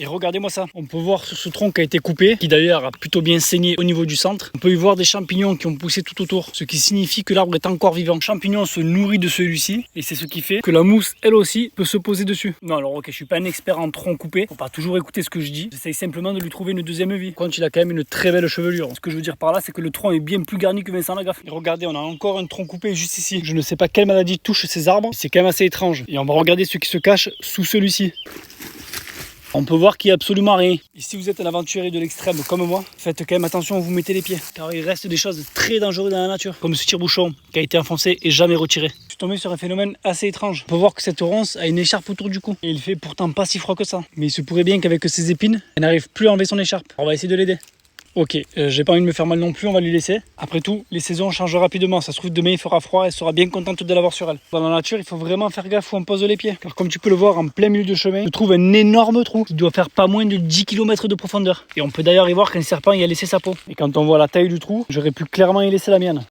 Et regardez-moi ça, on peut voir sur ce tronc qui a été coupé, qui d'ailleurs a plutôt bien saigné au niveau du centre. On peut y voir des champignons qui ont poussé tout autour, ce qui signifie que l'arbre est encore vivant. Le champignon se nourrit de celui-ci et c'est ce qui fait que la mousse, elle aussi, peut se poser dessus. Non alors ok, je suis pas un expert en tronc coupé, faut pas toujours écouter ce que je dis. J'essaye simplement de lui trouver une deuxième vie. Quand il a quand même une très belle chevelure. Ce que je veux dire par là, c'est que le tronc est bien plus garni que Vincent Lagaffe. Et regardez, on a encore un tronc coupé juste ici. Je ne sais pas quelle maladie touche ces arbres, c'est quand même assez étrange. Et on va regarder ce qui se cache sous celui-ci. On peut voir qu'il n'y a absolument rien. Et si vous êtes un aventurier de l'extrême comme moi, faites quand même attention où vous mettez les pieds. Car il reste des choses très dangereuses dans la nature. Comme ce tire-bouchon qui a été enfoncé et jamais retiré. Je suis tombé sur un phénomène assez étrange. On peut voir que cette ronce a une écharpe autour du cou. Et il fait pourtant pas si froid que ça. Mais il se pourrait bien qu'avec ses épines, elle n'arrive plus à enlever son écharpe. On va essayer de l'aider. Ok, j'ai pas envie de me faire mal non plus, on va lui laisser. Après tout, les saisons changent rapidement. Ça se trouve demain il fera froid, elle sera bien contente de l'avoir sur elle. Dans la nature, il faut vraiment faire gaffe où on pose les pieds. Car comme tu peux le voir, en plein milieu de chemin, se trouve un énorme trou qui doit faire pas moins de 10 km de profondeur. Et on peut d'ailleurs y voir qu'un serpent y a laissé sa peau. Et quand on voit la taille du trou, j'aurais pu clairement y laisser la mienne.